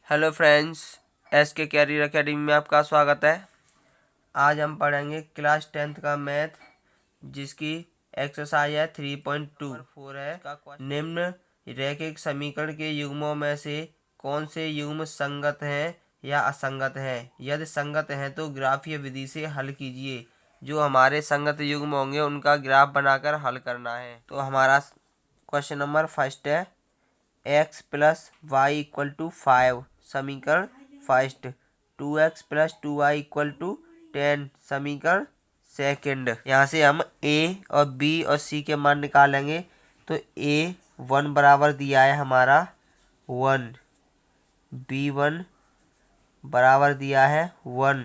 Hello friends, S के career academy में आपका स्वागत है। आज हम पढ़ेंगे क्लास 10th का मैथ, जिसकी एक्सरसाइज है 3.24 है। निम्न रैखिक समीकरण के युग्मों में से कौन से युग्म संगत हैं या असंगत हैं? यदि संगत हैं तो ग्राफीय विधि से हल कीजिए। जो हमारे संगत युग्म होंगे उनका ग्राफ बनाकर हल करना है। तो हमारा क्वेश्चन नंबर फर्स्ट है x plus y equal to 5 समीकरण first. 2x plus 2y equal to 10 समीकरण सेकंड। यहाँ से हम a और b और c के मान निकालेंगे। तो a 1 बराबर दिया है हमारा 1, b1 बराबर दिया है 1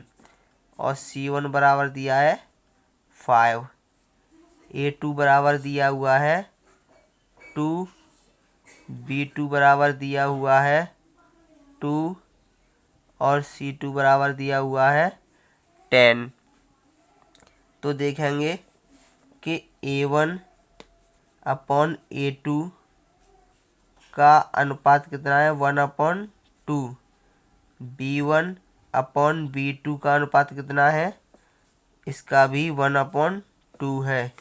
और c1 बराबर दिया है 5। a2 बराबर दिया हुआ है 2, b2 बराबर दिया हुआ है 2 और c2 बराबर दिया हुआ है 10। तो देखेंगे कि a1 अपॉन a2 का अनुपात कितना है 1/2। b1 अपॉन b2 का अनुपात कितना है, इसका भी 1/2 है।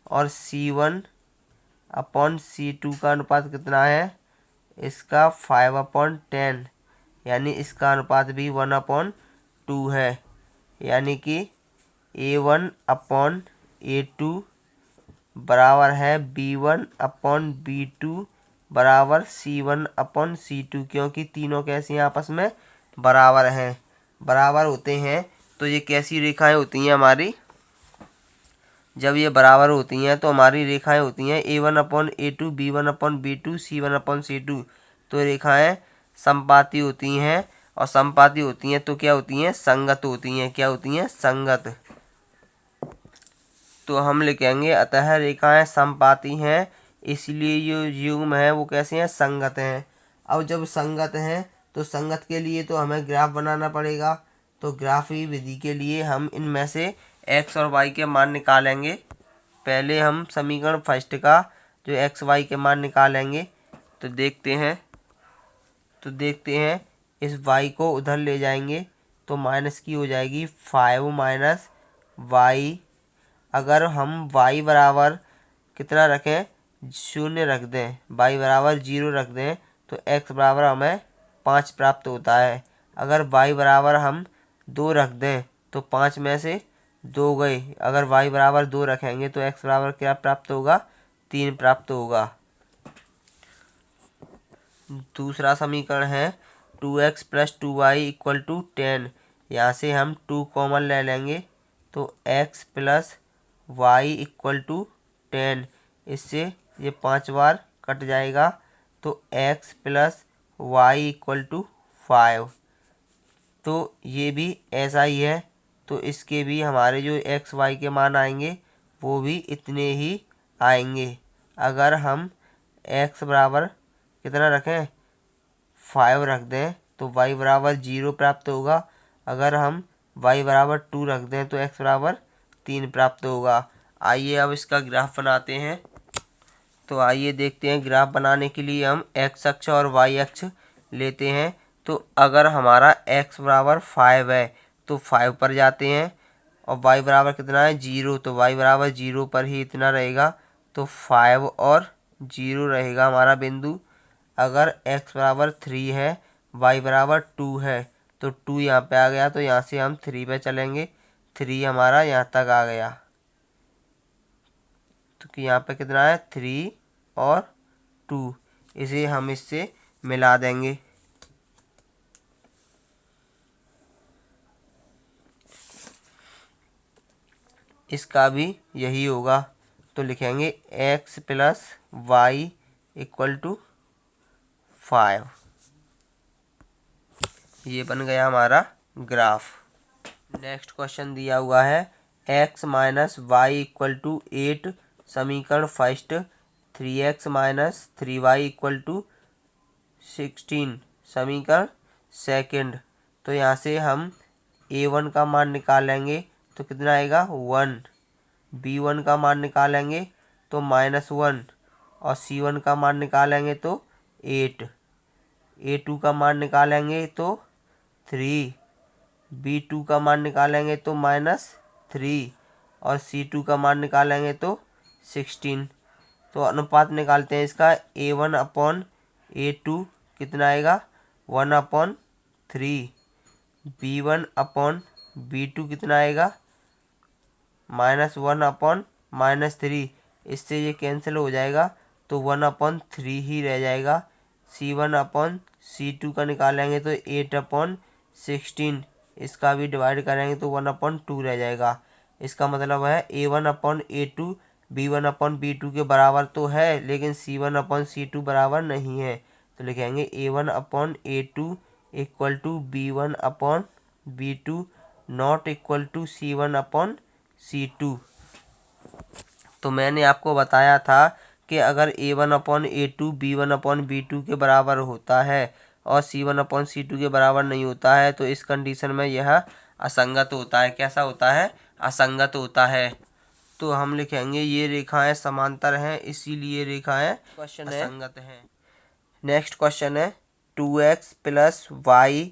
और c1 अपॉन c2 का अनुपात कितना है, इसका 5/10, यानी इसका अनुपात भी 1/2 है। यानी कि a1 अपॉन a2 बराबर है b1 अपॉन b2 बराबर c1 अपॉन c2, क्योंकि तीनों कैसी हैं, आपस में बराबर हैं। बराबर होते हैं तो ये कैसी रेखाएं होती हैं हमारी? जब ये बराबर होती हैं तो हमारी रेखाएं होती हैं a1 upon a2, b1 upon b2, c1 upon c2। तो रेखाएं समपाती होती हैं, और समपाती होती हैं तो क्या होती हैं, संगत होती हैं। क्या होती हैं, संगत। तो हम लिखेंगे अतः रेखाएं समपाती हैं, इसलिए जो युग्म है वो कैसे हैं, संगत हैं। अब जब संगत हैं तो संगत के लिए तो हमें ग्राफ बनाना पड़ेगा। तो ग्राफी विधि के लिए हम इनमें से x और y के मान निकालेंगे। पहले हम समीकरण फर्स्ट का जो x y के मान निकालेंगे। तो देखते हैं इस y को उधर ले जाएंगे तो माइनस की हो जाएगी 5 माइनस y। अगर हम y बराबर कितना रखें, 0 रख दें, y बराबर 0 रख दें तो x बराबर हमें 5 प्राप्त होता है। अगर y बराबर हम 2 रख दें तो 5 में से 2 गए। अगर y बराबर 2 रखेंगे तो x बराबर क्या प्राप्त होगा, 3 प्राप्त होगा। दूसरा समीकरण है 2x plus 2y equal to 10। यहाँ से हम 2 कॉमन ले लेंगे तो x plus y equal to 10। इससे ये 5 बार कट जाएगा तो x plus y equal to 5। तो ये भी ऐसा ही है, तो इसके भी हमारे जो x y के मान आएंगे वो भी इतने ही आएंगे। अगर हम x बराबर कितना रखें, 5 रख दें तो y बराबर 0 प्राप्त होगा। अगर हम y बराबर 2 रख दें तो x बराबर 3 प्राप्त होगा। आइए अब इसका ग्राफ बनाते हैं। तो आइए देखते हैं, ग्राफ बनाने के लिए हम x अक्ष और y अक्ष लेते हैं। तो अगर हमारा x बराबर 5 है तो 5 पर जाते हैं, और y बराबर कितना है 0, तो y बराबर 0 पर ही इतना रहेगा। तो 5 और 0 रहेगा हमारा बिंदु। अगर x बराबर 3 है, y बराबर 2 है, तो 2 यहाँ पे आ गया, तो यहाँ से हम 3 पे चलेंगे। 3 हमारा यहाँ तक आ गया, तो कि यहाँ पे कितना है 3 और 2। इसे हम इससे मिला देंगे। इसका भी यही होगा, तो लिखेंगे x plus y equal to 5। ये बन गया हमारा ग्राफ। नेक्स्ट क्वेश्चन दिया हुआ है x minus y equal to 8 समीकरण first. 3x minus 3y equal to 16 समीकरण सेकंड। तो यहाँ से हम a1 का मान निकालेंगे तो कितना आएगा 1, b1 का मान निकालेंगे तो -1, और c1 का मान निकालेंगे तो 8। A2 का मान निकालेंगे तो 3, B2 का मान निकालेंगे तो -3 और C2 का मान निकालेंगे तो 16। तो अनुपात निकालते हैं इसका। A1/A2 कितना आएगा 1/3। B1/B2 कितना आएगा -1/-3। इससे ये कैंसिल हो जाएगा तो 1/3 ही रह जाएगा। C1/C2 का निकालेंगे तो 8/16। इसका भी डिवाइड करेंगे तो 1/2 रह जाएगा। इसका मतलब है A1/A2 B1/B2 के बराबर तो है, लेकिन C1/C2 बराबर नहीं है। तो लिखेंगे A1/A2 equal to B1/B2 not equal to C1/C2। तो मैंने आपको बताया था कि अगर A1/A2 B1/B2 के बराबर होता है और C1/C2 के बराबर नहीं होता है तो इस कंडीशन में यह असंगत होता है। कैसा होता है? असंगत होता है। तो हम लिखेंगे ये रेखाएं समांतर हैं, इसीलिए रेखाएं असंगत हैं। नेक्स्ट क्वेश्चन है 2x + y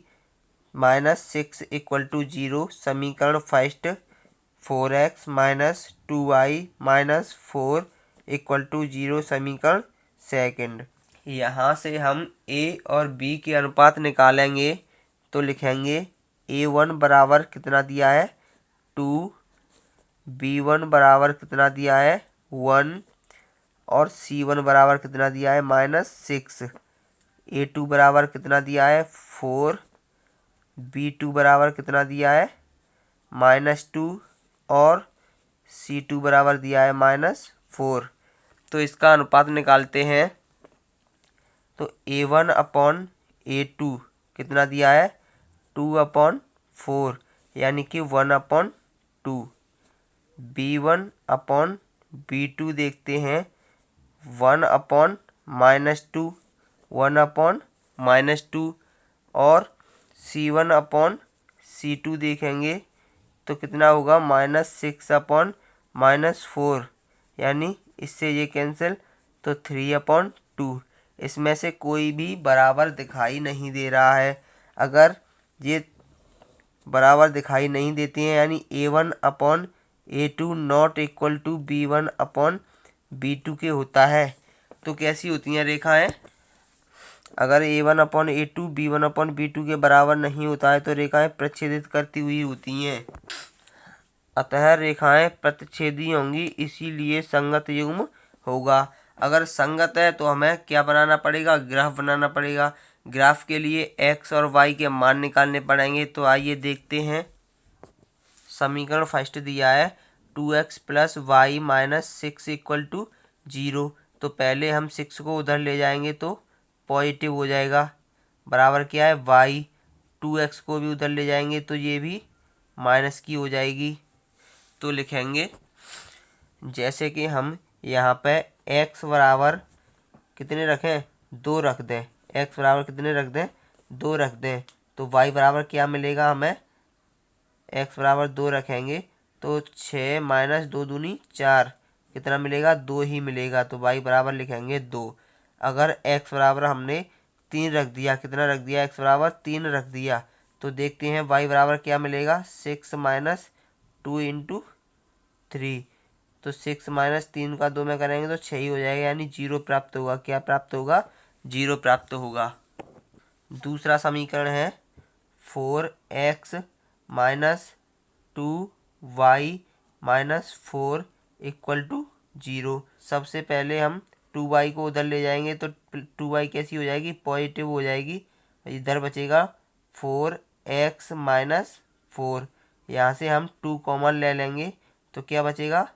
- 6 = 0 समीकरण फर्स्ट। 4x - 2y - 4 = 0 समीकरण सेकंड। यहाँ से हम a और b के अनुपात निकालेंगे तो लिखेंगे A1 बराबर कितना दिया है 2, B1 बराबर कितना दिया है 1 और C1 बराबर कितना दिया है -6। A2 बराबर कितना दिया है 4, B2 बराबर कितना दिया है -2 और C2 बराबर दिया है -4। तो इसका अनुपात निकालते हैं तो A1/A2 कितना दिया है 2/4 यानी कि 1/2। B1/B2 देखते हैं 1/-2 1/-2 और C1/C2 देखेंगे तो कितना होगा -6/-4 यानी इससे ये कैंसिल तो 3/2। इसमें से कोई भी बराबर दिखाई नहीं दे रहा है। अगर ये बराबर दिखाई नहीं देते हैं यानी A1/A2 not equal to B1/B2 के होता है तो कैसी होती हैं रेखाएं? अगर A1/A2 B1/B2 के बराबर नहीं होता है तो रेखाएं प्रतिच्छेदित करती हुई होती हैं। अतः रेखाएं प्रतिच्छेदी होंगी, इसीलिए संगत युग्म होगा। अगर संगत है तो हमें क्या बनाना पड़ेगा? ग्राफ बनाना पड़ेगा। ग्राफ के लिए x और y के मान निकालने पड़ेंगे। तो आइए देखते हैं। समीकरण फर्स्ट दिया है 2x + y - 6 = 0। तो पहले हम 6 को उधर ले जाएंगे तो पॉजिटिव हो जाएगा। बराबर क्या है y। 2x को भी उधर ले जाएंगे तो ये भी माइनस की हो जाएगी। तो लिखेंगे जैसे कि हम यहाँ पे x बराबर कितने रखें 2 रख दें। x बराबर कितने रख दें 2 रख दें तो y बराबर क्या मिलेगा हमें? x बराबर 2 रखेंगे तो 6 - 2 दूनी 4 कितना मिलेगा 2 ही मिलेगा। तो y बराबर लिखेंगे 2। अगर x बराबर हमने 3 रख दिया, कितना रख दिया x बराबर 3 रख दिया तो देखते हैं y बराबर क्या मिलेगा 6 - 2 × 3। तो 6 - 3 का 2 में करेंगे तो 6 ही हो जाएगा यानी 0 प्राप्त होगा। क्या प्राप्त होगा? 0 प्राप्त होगा। दूसरा समीकरण है 4x - 2y - 4 = 0। सबसे पहले हम 2y को उधर ले जाएंगे तो 2y कैसी हो जाएगी? पॉजिटिव हो जाएगी। इधर बचेगा 4x - 4। यहाँ से हम 2 कॉमन ले लेंगे तो क्या बचेगा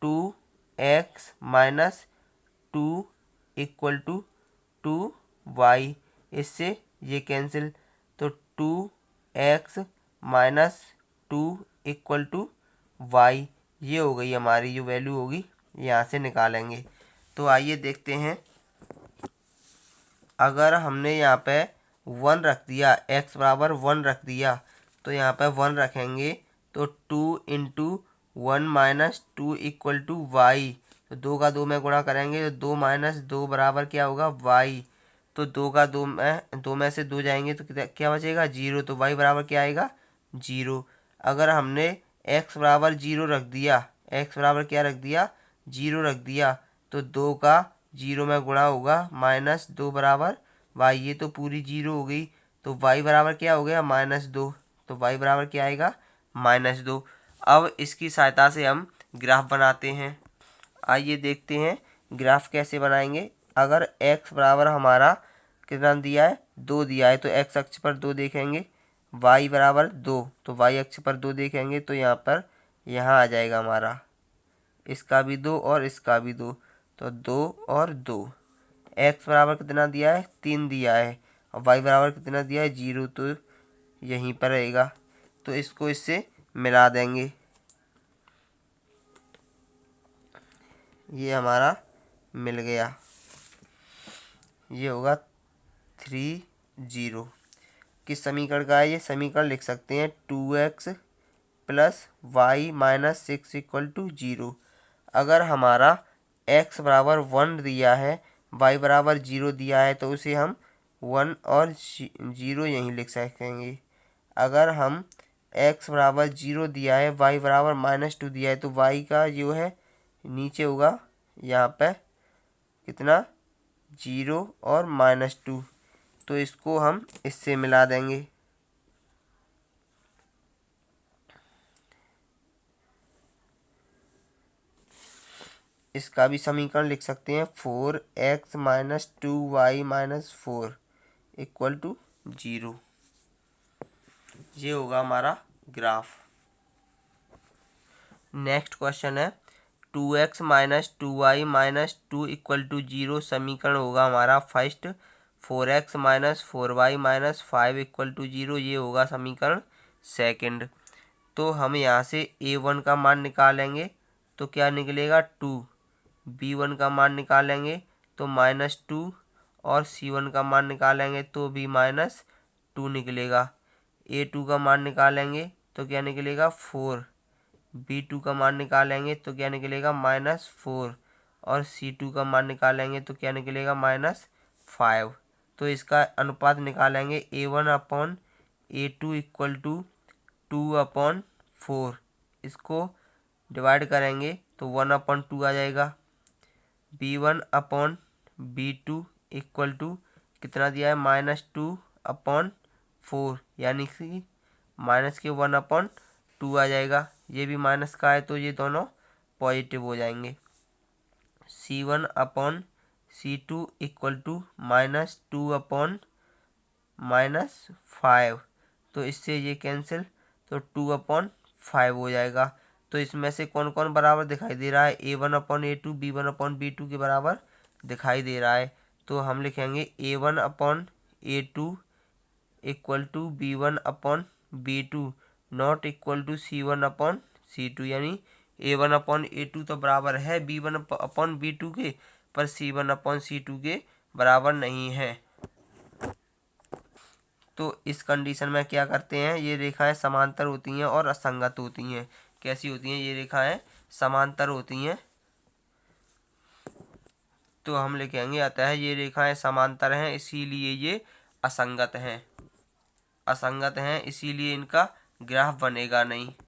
2x - 2 = 2y। इससे ये कैंसिल तो 2x - 2 = y। ये हो गई हमारी जो वैल्यू होगी, यहाँ से निकालेंगे। तो आइए देखते हैं। अगर हमने यहाँ पे 1 रख दिया, x बराबर 1 रख दिया तो यहाँ पे 1 रखेंगे तो 2 × 1 - 2 = y। तो 2 का 2 में गुणा करेंगे तो 2 - 2 बराबर क्या होगा y। तो दो में से दो जाएंगे तो क्या बचेगा, 0। तो y बराबर क्या आएगा, 0। अगर हमने x बराबर 0 रख दिया, x बराबर क्या रख दिया, 0 रख दिया, तो 2 का 0 में गुणा होगा, -2 बराबर y। ये तो पूरी 0 हो गई, तो y बराबर क्या हो गया, -2। तो y बराबर क्या आएगा, -2। अब इसकी सहायता से हम ग्राफ बनाते हैं। आइए देखते हैं ग्राफ कैसे बनाएंगे। अगर x बराबर हमारा कितना दिया है, 2 दिया है, तो x अक्ष पर 2 देखेंगे, y बराबर 2, तो y अक्ष पर 2 देखेंगे, तो यहाँ आ जाएगा हमारा, इसका भी 2 और इसका भी 2, तो 2 और 2। x बराबर कितना दिया है, 3 दिया है, और y बराबर कितना दिया है, 0, तो यहीं पर रहेगा। तो इसको इससे मिला देंगे, ये हमारा मिल गया, ये होगा 3, 0। किस समीकरण का है, ये समीकरण लिख सकते हैं 2x + y - 6 = 0। अगर हमारा x बराबर 1 दिया है, y बराबर 0 दिया है, तो उसे हम 1 और 0 यहीं लिख सकेंगे। अगर हम x बराबर 0 दिया है, y बराबर -2 दिया है, तो y का जो है नीचे होगा, यहाँ पे कितना, 0 और -2, तो इसको हम इससे मिला देंगे। इसका भी समीकरण लिख सकते हैं 4x - 2y - 4 = 0। ये होगा हमारा ग्राफ। नेक्स्ट क्वेश्चन है 2x - 2y - 2 = 0 समीकरण होगा हमारा फर्स्ट। 4x - 4y - 5 = 0, ये होगा समीकरण सेकंड। तो हम यहाँ से a1 का मान निकालेंगे, तो क्या निकलेगा, 2। b1 का मान निकालेंगे तो -2, और c1 का मान निकालेंगे तो भी -2 निकलेगा। a2 का मान निकालेंगे तो क्या निकलेगा, 4। b2 का मान निकालेंगे तो क्या निकलेगा, -4, और c2 का मान निकालेंगे तो क्या निकलेगा, -5। तो इसका अनुपात निकालेंगे a1/a2 = 2/4। इसको डिवाइड करेंगे तो 1/2 आ जाएगा। b1/b2 = कितना दिया है, -2/4, यानी कि -1/2 आ जाएगा। ये भी माइनस का है, तो ये दोनों पॉजिटिव हो जाएंगे। c1/c2 = -2/5, तो इससे ये कैंसिल, तो 2/5 हो जाएगा। तो इसमें से कौन कौन बराबर दिखाई दे रहा है, a1/a2 b1/b2 के बराबर दिखाई दे रहा है। तो हम लिखेंगे a1/a2 = b1/b2 not equal to c1/c2, यानी a1/a2 तो बराबर है b1/b2 के, पर c1/c2 के बराबर नहीं है। तो इस कंडीशन में क्या करते हैं, ये रेखाएं समांतर होती हैं और असंगत होती हैं। कैसी होती हैं, ये रेखाएं समांतर होती हैं, तो हम लिखेंगे अतः ये रेखाएं समांतर हैं, इसीलिए ये असंगत हैं। असंगत हैं इसीलिए इनका ग्राफ बनेगा नहीं।